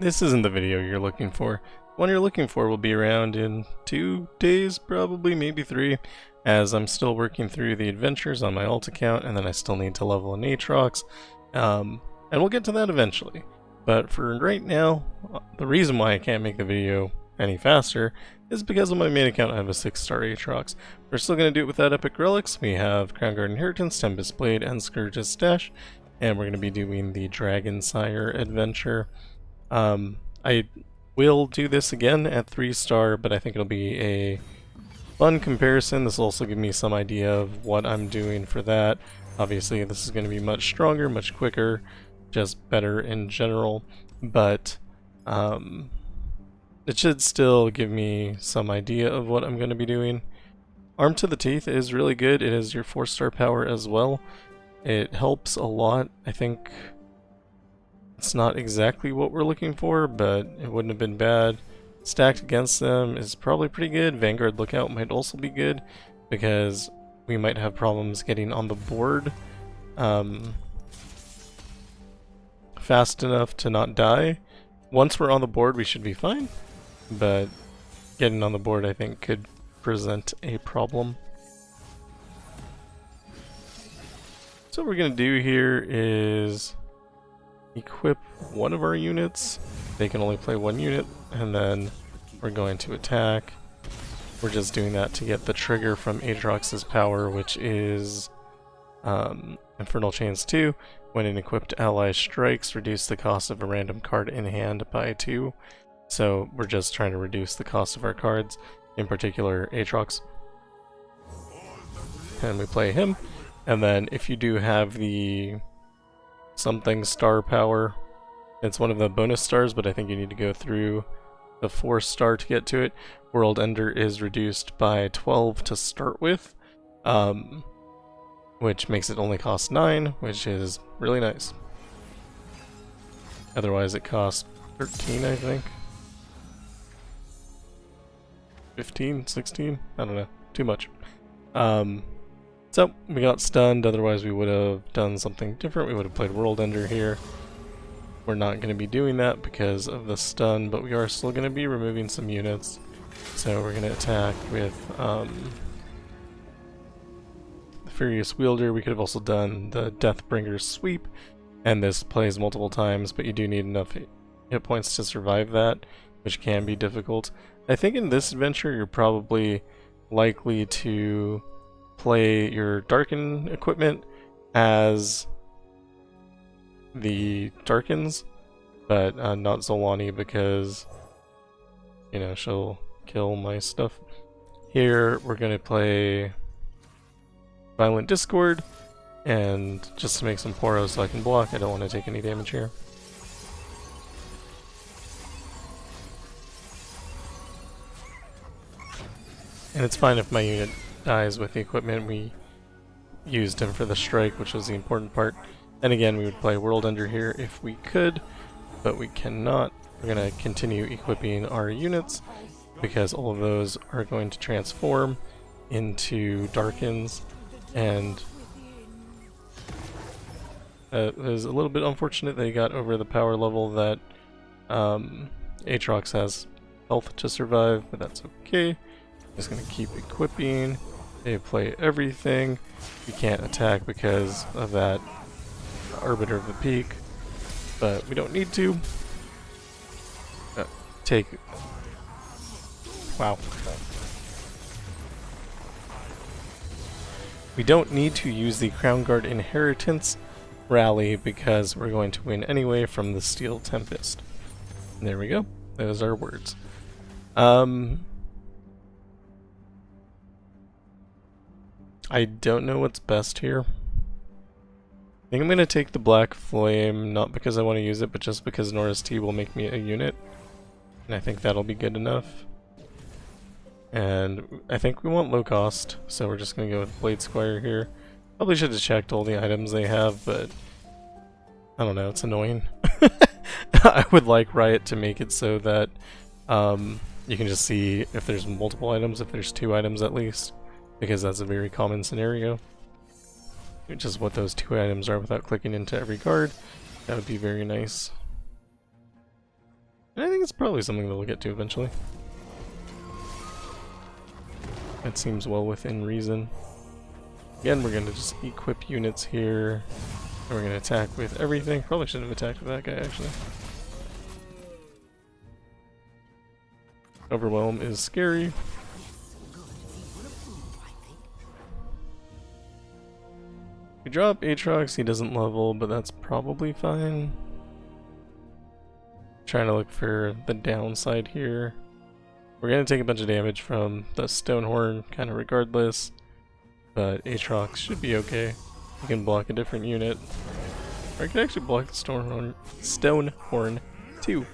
This isn't the video you're looking for. The one you're looking for will be around in 2 days, probably, maybe 3, as I'm still working through the adventures on my alt account, and then I still need to level an Aatrox, and we'll get to that eventually. But for right now, the reason why I can't make the video any faster is because on my main account I have a 6-star Aatrox. We're still going to do it without epic relics. We have Crownguard Inheritance, Tempest Blade, and Scourge's stash, and we're going to be doing the Dragonsire adventure. I will do this again at 3-star, but I think it'll be a fun comparison. This will also give me some idea of what I'm doing for that. Obviously, this is going to be much stronger, much quicker, just better in general, but it should still give me some idea of what I'm going to be doing. Arm to the Teeth is really good. It is your 4-star power as well. It helps a lot. I think it's not exactly what we're looking for, but it wouldn't have been bad. Stacked against them is probably pretty good. Vanguard Lookout might also be good, because we might have problems getting on the board fast enough to not die. Once we're on the board, we should be fine, but getting on the board, I think, could present a problem. So what we're going to do here is equip one of our units. They can only play one unit, and then we're going to attack. We're just doing that to get the trigger from Aatrox's power, which is Infernal Chains 2. When an equipped ally strikes, reduce the cost of a random card in hand by 2. So we're just trying to reduce the cost of our cards, in particular Aatrox. And we play him. And then if you do have the something star power, it's one of the bonus stars, but I think you need to go through the 4-star to get to it. World Ender is reduced by 12 to start with, which makes it only cost 9, which is really nice. Otherwise it costs 13, I think. 15, 16? I don't know. Too much. So, we got stunned, otherwise we would have done something different. We would have played World Ender here. We're not going to be doing that because of the stun, but we are still going to be removing some units. So we're going to attack with the Furious Wielder. We could have also done the Deathbringer's Sweep, and this plays multiple times, but you do need enough hit points to survive that, which can be difficult. I think in this adventure you're probably likely to play your Darken equipment as the Darkens, but not Zolani, because, you know, she'll kill my stuff. Here we're going to play Violent Discord, and just to make some Poros so I can block. I don't want to take any damage here. And it's fine if my unit dies with the equipment. We used him for the strike, which was the important part. And again, we would play World Ender here if we could, but we cannot. We're going to continue equipping our units, because all of those are going to transform into Darkens, and it was a little bit unfortunate that he got over the power level that Aatrox has health to survive, but that's okay. Just going to keep equipping. They play everything. We can't attack because of that Arbiter of the Peak, but we don't need to. Wow. We don't need to use the Crownguard Inheritance rally because we're going to win anyway from the Steel Tempest. And there we go. Those are words. I don't know what's best here. I think I'm going to take the Black Flame, not because I want to use it, but just because Norris T will make me a unit. And I think that'll be good enough. And I think we want low cost, so we're just going to go with Blade Squire here. Probably should have checked all the items they have, but I don't know, it's annoying. I would like Riot to make it so that you can just see if there's multiple items, if there's 2 items at least, because that's a very common scenario. Which is what those 2 items are without clicking into every card. That would be very nice. And I think it's probably something that we'll get to eventually. That seems well within reason. Again, we're going to just equip units here. And we're going to attack with everything. Probably shouldn't have attacked with that guy, actually. Overwhelm is scary. We drop Aatrox, he doesn't level, but that's probably fine. Trying to look for the downside here. We're going to take a bunch of damage from the Stonehorn, kind of regardless. But Aatrox should be okay. We can block a different unit. Or I can actually block the Stonehorn too.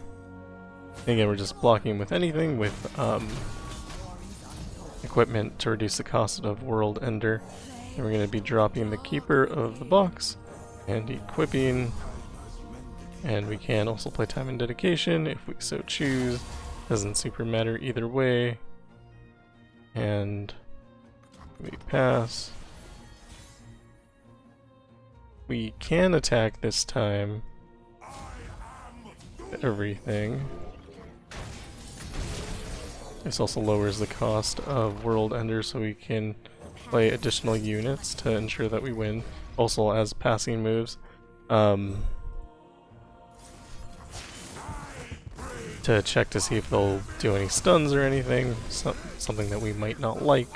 And again, we're just blocking with anything with equipment to reduce the cost of World Ender. And we're going to be dropping the Keeper of the Box and equipping. And we can also play Time and Dedication if we so choose. Doesn't super matter either way. And we pass. We can attack this time. Everything. This also lowers the cost of World Ender, so we can play additional units to ensure that we win. Also as passing moves. To check to see if they'll do any stuns or anything. Something that we might not like.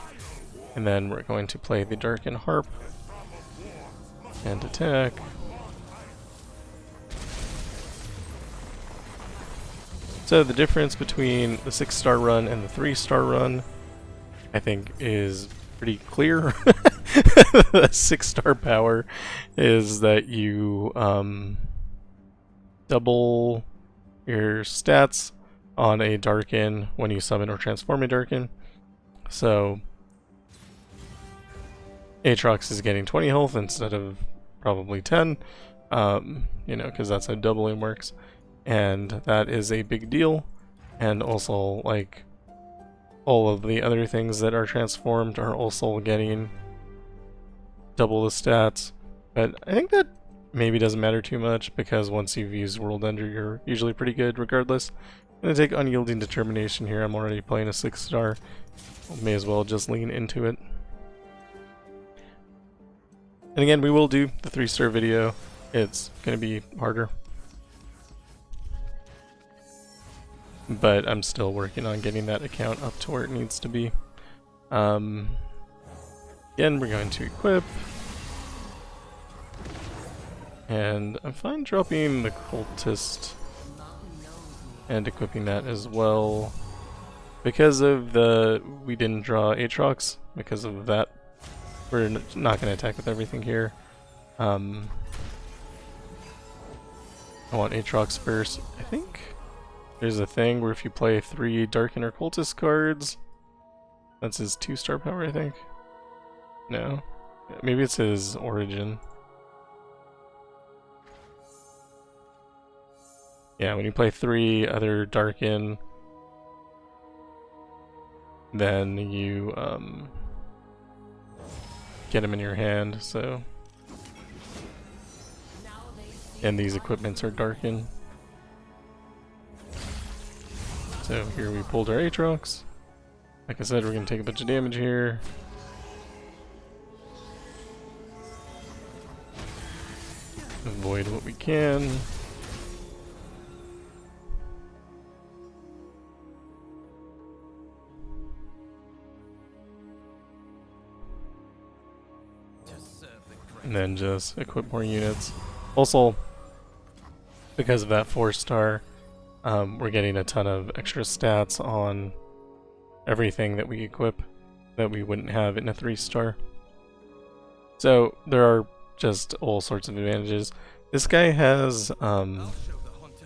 And then we're going to play the Darkened Harp and attack. So the difference between the 6-star run and the 3-star run, I think, is pretty clear. The 6-star power is that you double your stats on a Darken when you summon or transform a Darken. So Aatrox is getting 20 health instead of probably 10, you know, because that's how doubling works, and that is a big deal. And also, like, all of the other things that are transformed are also getting double the stats, but I think that maybe doesn't matter too much, because once you've used World Ender, you're usually pretty good regardless. I'm going to take Unyielding Determination here. I'm already playing a 6-star. May as well just lean into it. And again, we will do the 3-star video. It's going to be harder. But I'm still working on getting that account up to where it needs to be. Again, we're going to equip. And I'm fine dropping the Cultist and equipping that as well. Because of we didn't draw Aatrox, because of that, we're not going to attack with everything here. I want Aatrox first. I think there's a thing where if you play 3 Darken or Cultist cards, that's his 2-star power, I think. No. Maybe it's his origin. Yeah, when you play 3 other Darken, then you get him in your hand, so. And these equipments are Darken. So here we pulled our Aatrox. Like I said, we're going to take a bunch of damage here. Avoid what we can. And then just equip more units. Also, because of that 4-star, we're getting a ton of extra stats on everything that we equip that we wouldn't have in a 3-star. So there are just all sorts of advantages. This guy has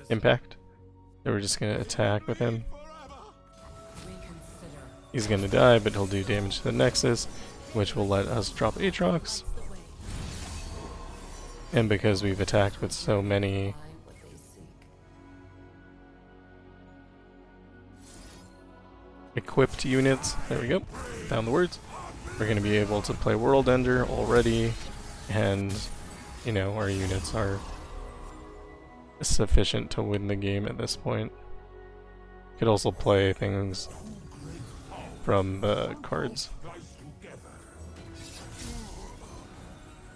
impact, so we're just going to attack with him. He's going to die, but he'll do damage to the Nexus, which will let us drop Aatrox. And because we've attacked with so many equipped units, there we go, found the words, we're going to be able to play World Ender already, and, you know, our units are sufficient to win the game at this point. Could also play things from cards.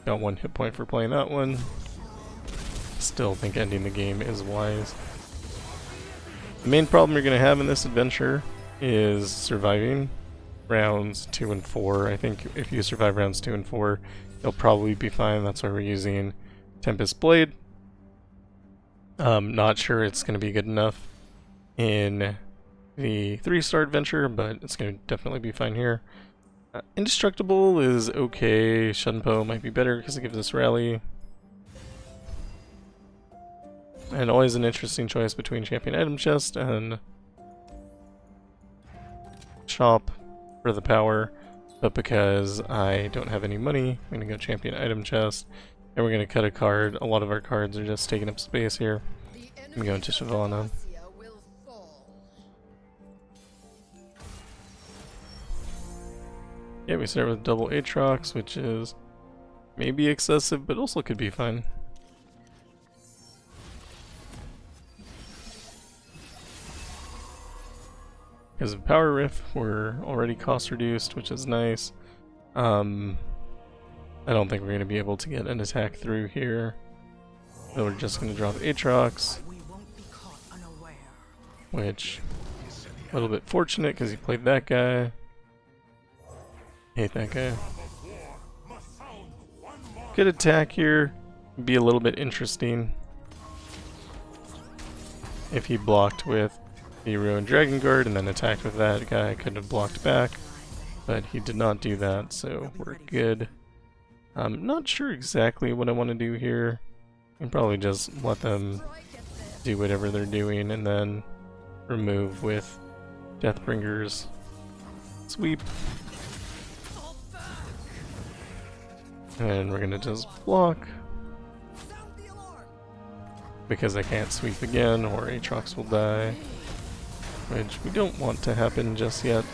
Got 1 hit point for playing that one. Still think ending the game is wise. The main problem you're going to have in this adventure is surviving rounds 2 and 4. I think if you survive rounds 2 and 4, you'll probably be fine. That's why we're using Tempest Blade. Not sure it's going to be good enough in the 3-star adventure, but it's going to definitely be fine here. Indestructible is okay. Shunpo might be better because it gives us rally. And always an interesting choice between Champion Item Chest and Shop for the power. But because I don't have any money, I'm going to go Champion Item Chest. And we're going to cut a card. A lot of our cards are just taking up space here. I'm going to Shyvana. Yeah, we start with double Aatrox, which is maybe excessive, but also could be fine. Because of Power Riff, we're already cost reduced, which is nice. I don't think we're going to be able to get an attack through here. So we're just going to drop Aatrox. Which, a little bit fortunate because he played that guy. Hate that guy. Good attack here. Be a little bit interesting if he blocked with the Ruined Dragon Guard and then attacked with that guy. Could have blocked back, but he did not do that, so we're good. I'm not sure exactly what I want to do here. I can probably just let them do whatever they're doing and then remove with Deathbringer's sweep. And we're gonna just block. Because I can't sweep again or Aatrox will die. Which we don't want to happen just yet.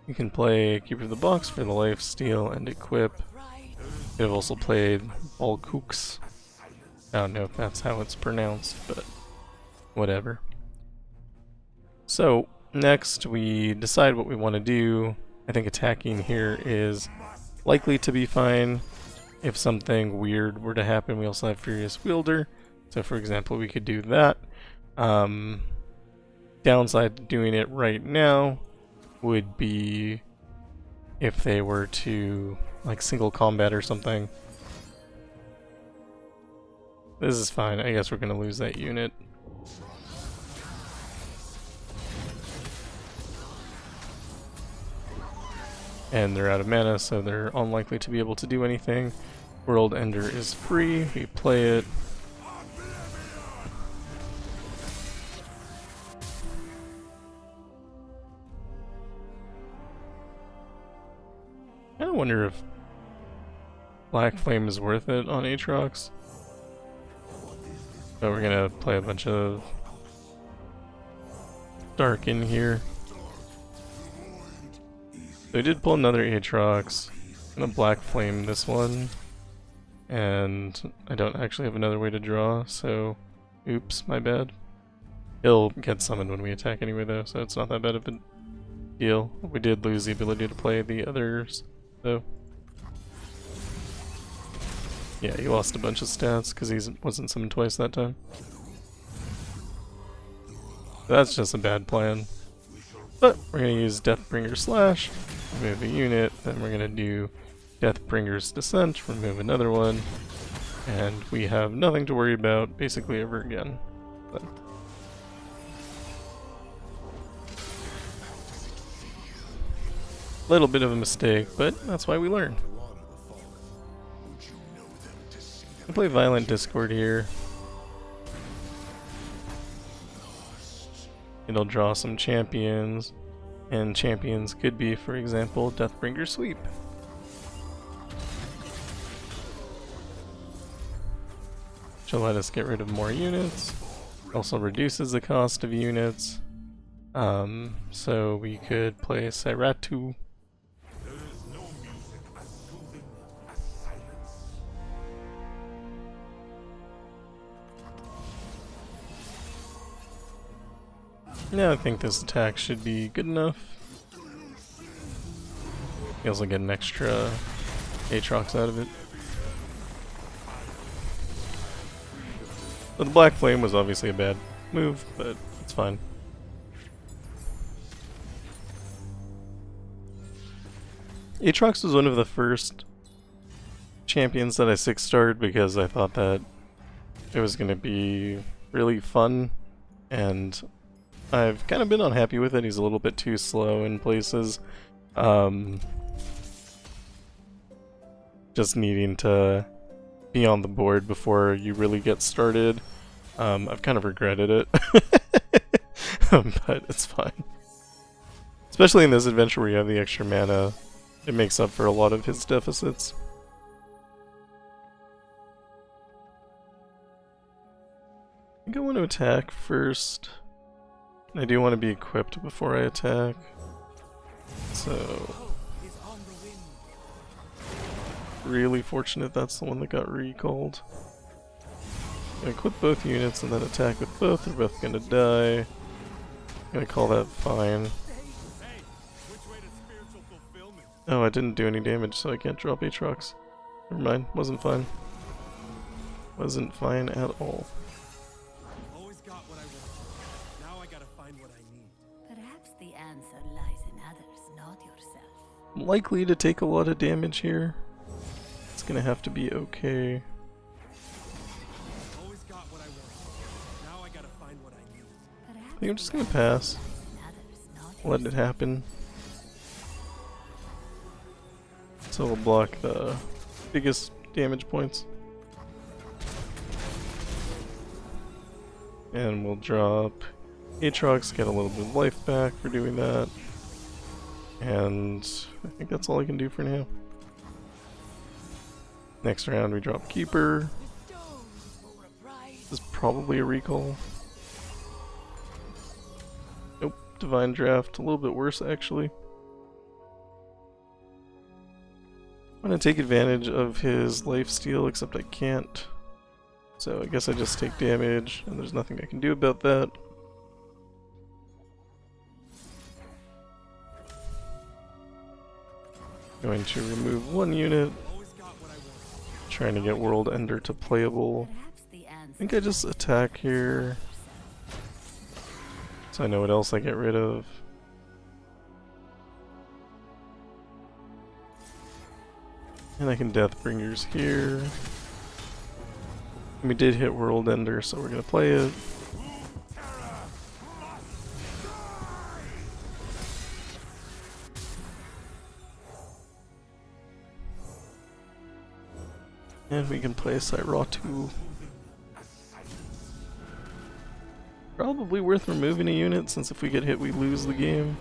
You can play Keeper of the Box for the lifesteal and equip. Could have also played Balkooks. I don't know if that's how it's pronounced, but whatever. So, next we decide what we want to do. I think attacking here is likely to be fine. If something weird were to happen, we also have Furious Wielder. So for example, we could do that. Downside to doing it right now would be if they were to like single combat or something. This is fine. I guess we're going to lose that unit. And they're out of mana, so they're unlikely to be able to do anything. World Ender is free. We play it. I kind of wonder if Black Flame is worth it on Aatrox. But we're gonna play a bunch of Dark in here. So I did pull another Aatrox. I'm gonna Black Flame this one. And I don't actually have another way to draw, so oops, my bad. He'll get summoned when we attack anyway though, so it's not that bad of a deal. We did lose the ability to play the others, though. Yeah, he lost a bunch of stats because he wasn't summoned twice that time. That's just a bad plan. But we're going to use Deathbringer Slash, remove a unit, then we're going to do Deathbringer's Descent, remove another one, and we have nothing to worry about basically ever again. But little bit of a mistake, but that's why we learn. I play Violent Discord here. It'll draw some champions, and champions could be, for example, Deathbringer Sweep. Which will let us get rid of more units. Also reduces the cost of units. So we could play Sairatu. Yeah, I think this attack should be good enough. You also get an extra Aatrox out of it. But the Black Flame was obviously a bad move, but it's fine. Aatrox was one of the first champions that I 6-starred because I thought that it was going to be really fun, and I've kind of been unhappy with it. He's a little bit too slow in places. Just needing to be on the board before you really get started. I've kind of regretted it, but it's fine. Especially in this adventure where you have the extra mana, it makes up for a lot of his deficits. I think I want to attack first. I do want to be equipped before I attack. So really fortunate that's the one that got recalled. I'm gonna equip both units and then attack with both. They're both gonna die. I'm gonna call that fine. Oh, I didn't do any damage, so I can't drop Aatrox. Never mind, wasn't fine. Wasn't fine at all. Always got what I want. Now I gotta find what I need. Perhaps the answer lies in others, not yourself. I'm likely to take a lot of damage here. It's gonna have to be okay. Always got what I want. Now I gotta find what I need. I think I'm just gonna pass. Let it happen. So we'll block the biggest damage points. And we'll drop Aatrox, get a little bit of life back for doing that. And I think that's all I can do for now. Next round we drop Keeper. This is probably a recall. Nope, Divine Draft, a little bit worse actually. I'm gonna take advantage of his lifesteal, except I can't. So I guess I just take damage, and there's nothing I can do about that. Going to remove one unit. Trying to get World Ender to playable. I think I just attack here, so I know what else I get rid of. And I can Deathbringers here. And we did hit World Ender, so we're gonna play it. And we can play Syratu. Probably worth removing a unit, since if we get hit we lose the game.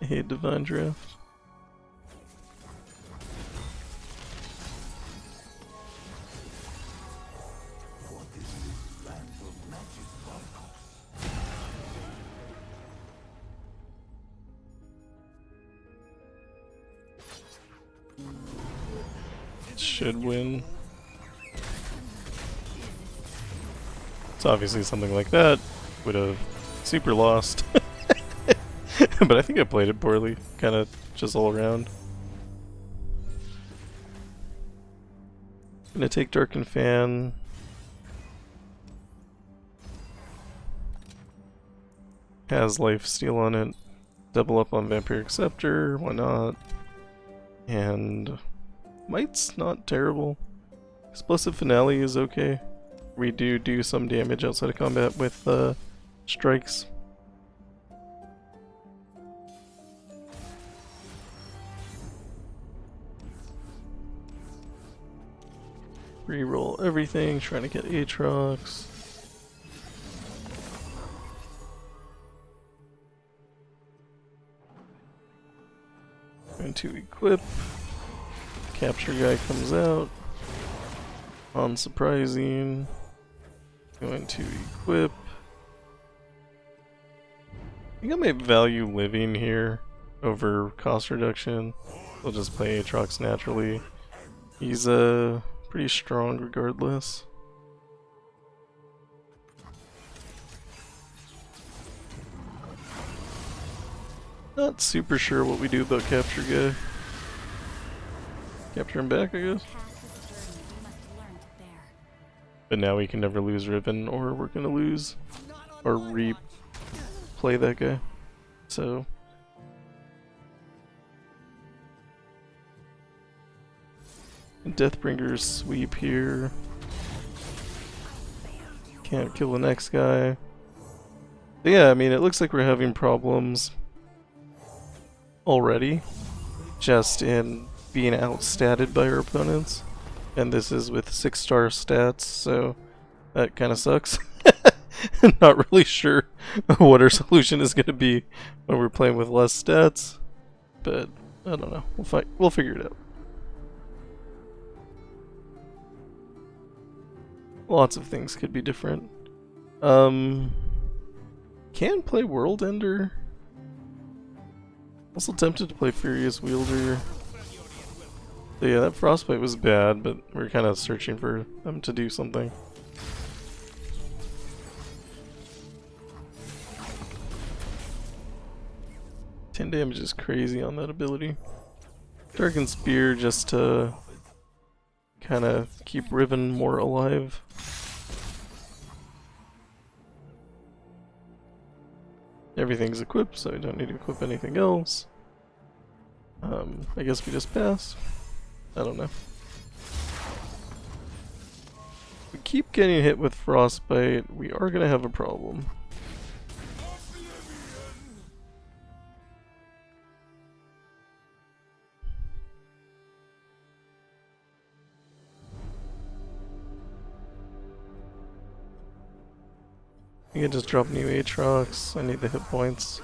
I hate Divine Draft. Should win. It's obviously something like that would have super lost. But I think I played it poorly, kind of just all around. Gonna take Darkened Fan. Has lifesteal on it. Double up on Vampiric Scepter, why not? And Might's not terrible. Explosive Finale is okay. We do some damage outside of combat with strikes. Reroll everything, trying to get Aatrox. Going to equip. Capture guy comes out. Unsurprising. Going to equip. I think I might value living here over cost reduction. We'll just play Aatrox naturally. He's pretty strong regardless. Not super sure what we do about capture guy. Capture him back, I guess. But now we can never lose Riven, or we're gonna lose or replay that guy. So Deathbringer's sweep here. Can't kill the next guy. But yeah, I mean, it looks like we're having problems already, just in being outstatted by our opponents. And this is with 6-star stats, so that kind of sucks. Not really sure what our solution is going to be when we're playing with less stats, but I don't know. We'll figure it out. Lots of things could be different. Can play World Ender. Also tempted to play Furious Wielder. So yeah, that Frostbite was bad, but we're kind of searching for them to do something. 10 damage is crazy on that ability. Dragon Spear just to kind of keep Riven more alive. Everything's equipped, so I don't need to equip anything else. I guess we just pass. I don't know. If we keep getting hit with Frostbite, we are gonna have a problem. I can just drop new Aatrox. I need the hit points.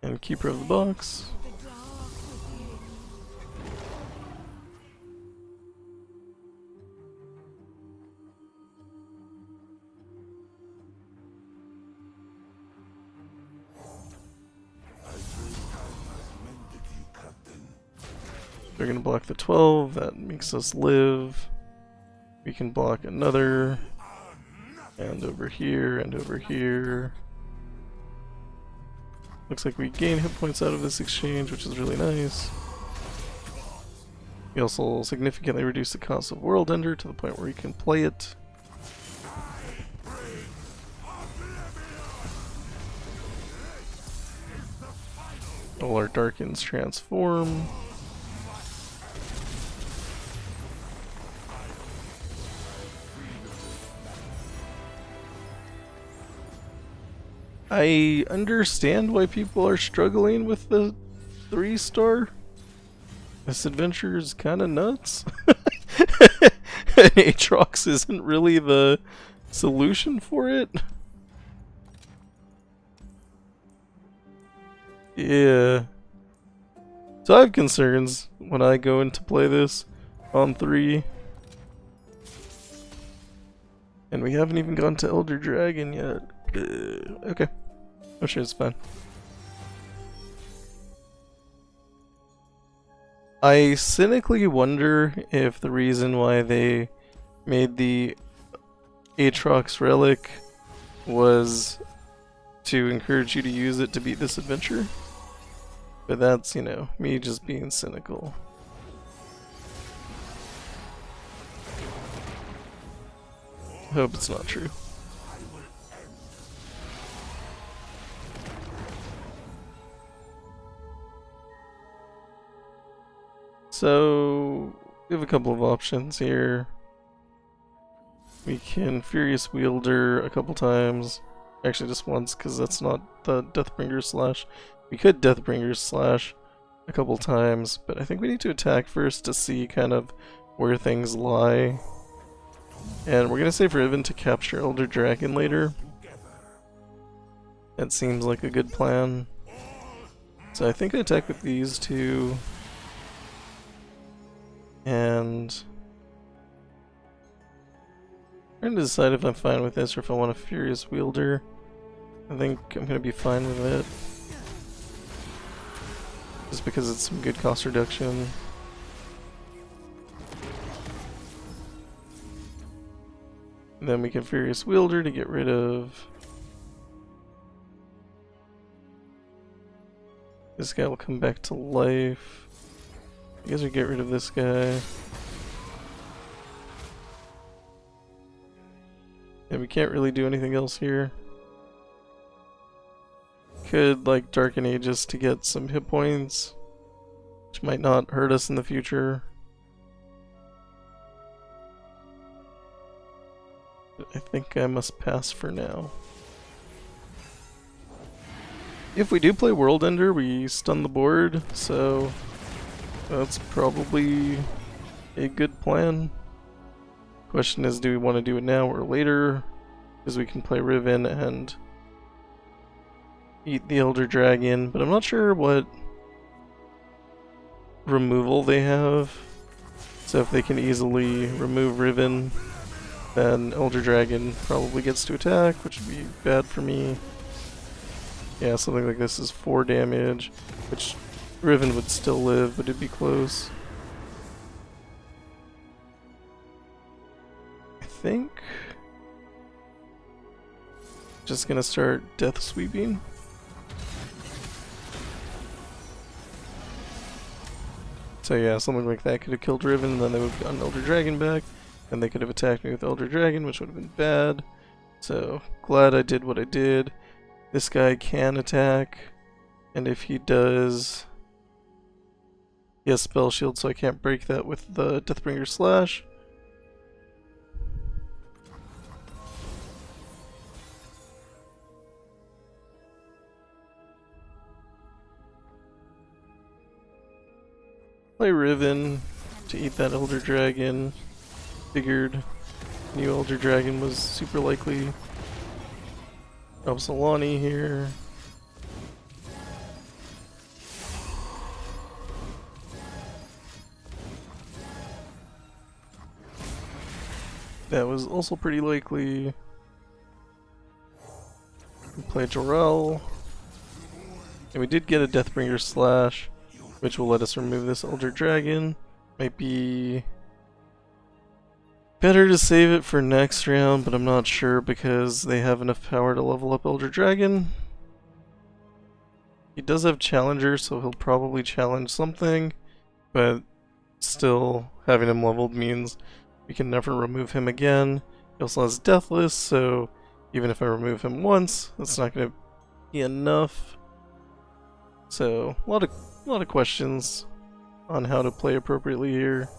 And Keeper of the Box. They're gonna block the 12, that makes us live. We can block another, and over here, and over here. Looks like we gain hit points out of this exchange, which is really nice. We also significantly reduce the cost of World Ender to the point where you can play it. All our Darkens transform. I understand why people are struggling with the 3-star. This adventure is kind of nuts. And Aatrox isn't really the solution for it. Yeah. So I have concerns when I go in to play this on 3. And we haven't even gone to Elder Dragon yet. Okay. I'm sure it's fine. I cynically wonder if the reason why they made the Aatrox relic was to encourage you to use it to beat this adventure. But that's, you know, me just being cynical. I hope it's not true. So, we have a couple of options here. We can Furious Wielder a couple times. Actually, just once, because that's not the Deathbringer slash. We could Deathbringer slash a couple times, but I think we need to attack first to see kind of where things lie. And we're going to save Riven to capture Elder Dragon later. That seems like a good plan. So I think I attack with these two. And Trying to decide if I'm fine with this or if I want a Furious Wielder. I think I'm gonna be fine with it. Just because it's some good cost reduction. And then we can Furious Wielder to get rid of... This guy will come back to life. You guys will get rid of this guy. And we can't really do anything else here. Could like Darken Aegis to get some hit points, which might not hurt us in the future. But I think I must pass for now. If we do play World Ender, we stun the board, so that's probably a good plan. Question is, do we want to do it now or later? Because we can play Riven and eat the Elder Dragon, but I'm not sure what removal they have. So if they can easily remove Riven, then Elder Dragon probably gets to attack, which would be bad for me. Yeah, something like this is 4 damage, which Riven would still live, but it'd be close. I think just gonna start Death Sweeping. So yeah, something like that could have killed Riven, and then they would have gotten Elder Dragon back, and they could have attacked me with Elder Dragon, which would have been bad. So glad I did what I did. This guy can attack, and if he does, he has Spell Shield, so I can't break that with the Deathbringer Slash. Play Riven to eat that Elder Dragon. Figured new Elder Dragon was super likely. Drop Solani here. That was also pretty likely. We play Jorel. And we did get a Deathbringer Slash, which will let us remove this Elder Dragon. Might be better to save it for next round, but I'm not sure because they have enough power to level up Elder Dragon. He does have Challenger, so he'll probably challenge something, but still having him leveled means we can never remove him again. He also has Deathless, so even if I remove him once, that's not going to be enough. So a lot of questions on how to play appropriately here.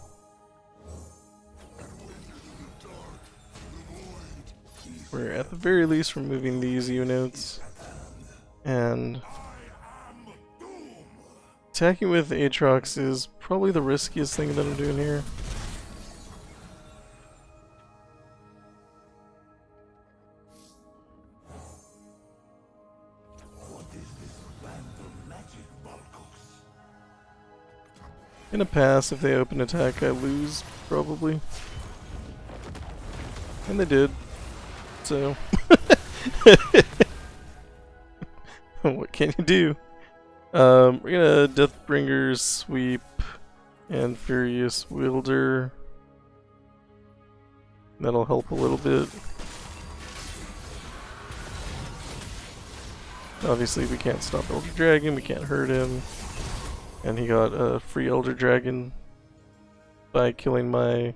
We're at the very least removing these units, and attacking with Aatrox is probably the riskiest thing that I'm doing here. Gonna pass. If they open attack, I lose, probably. And they did. So, what can you do? We're gonna Deathbringer Sweep and Furious Wielder. That'll help a little bit. Obviously we can't stop Elder Dragon, we can't hurt him. And he got a free Elder Dragon by killing my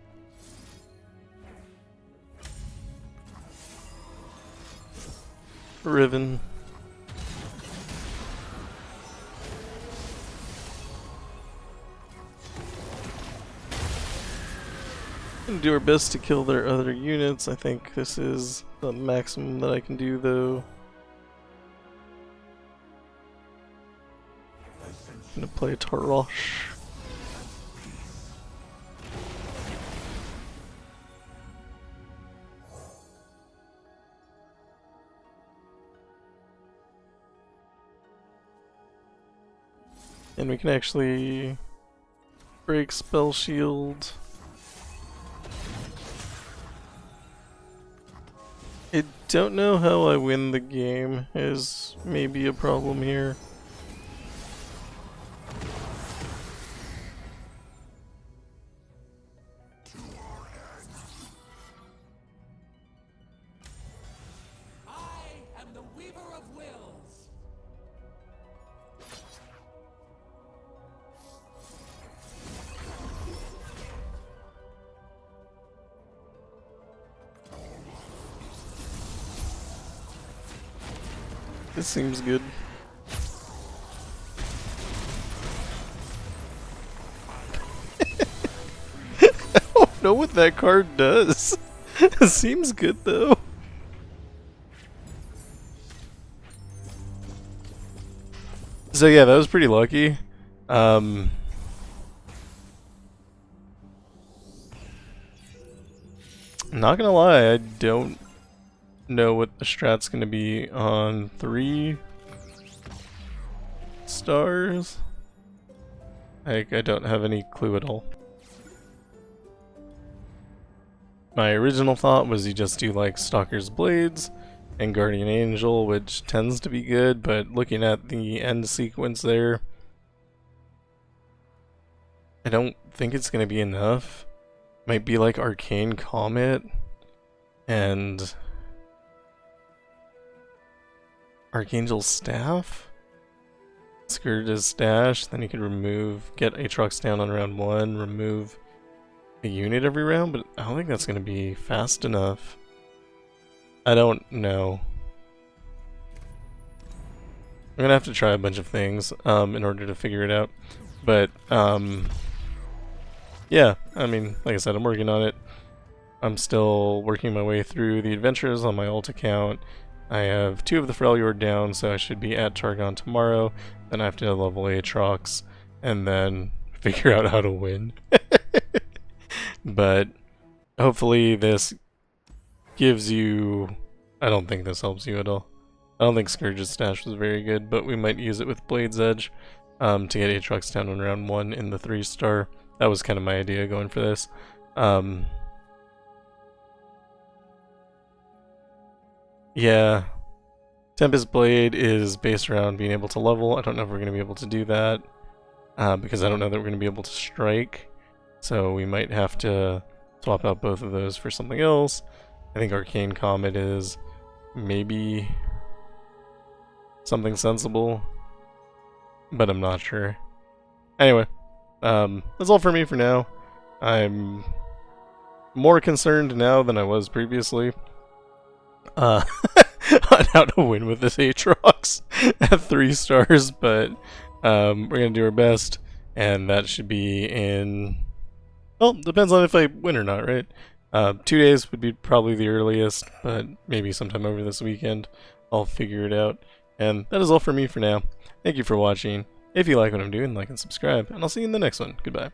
Riven. Gonna do our best to kill their other units. I think this is the maximum that I can do, though. I'm gonna play Tarosh. And we can actually break Spell Shield. I don't know how I win the game is maybe a problem here. I am the Weaver of Wills. This seems good. I don't know what that card does. It seems good though. So yeah, that was pretty lucky. Not gonna lie, I don't know what the strat's gonna be on 3 stars. Like, I don't have any clue at all. My original thought was you just do like Stalker's Blades and Guardian Angel, which tends to be good, but looking at the end sequence there, I don't think it's gonna be enough. Might be like Arcane Comet and Archangel's Staff? Scourge's Stash, then you could get Aatrox down on round 1, remove a unit every round, but I don't think that's going to be fast enough. I don't know. I'm going to have to try a bunch of things in order to figure it out. But, yeah, I mean, like I said, I'm working on it. I'm still working my way through the adventures on my alt account. I have 2 of the Freljord down, so I should be at Targon tomorrow. Then I have to level Aatrox, and then figure out how to win. But hopefully this gives you... I don't think this helps you at all. I don't think Scourge's Stash was very good, but we might use it with Blade's Edge to get Aatrox down on round 1 in the 3-star. That was kind of my idea going for this. Yeah, Tempest Blade is based around being able to level. I don't know if we're going to be able to do that because I don't know that we're going to be able to strike. So we might have to swap out both of those for something else. I think Arcane Comet is maybe something sensible, but I'm not sure. Anyway, that's all for me for now. I'm more concerned now than I was previously. On how to win with this Aatrox at 3 stars, but we're gonna do our best, and that should be in, well, depends on if I win or not, right? 2 days would be probably the earliest, but maybe sometime over this weekend I'll figure it out. And that is all for me for now. Thank you for watching. If you like what I'm doing, like and subscribe, and I'll see you in the next one. Goodbye.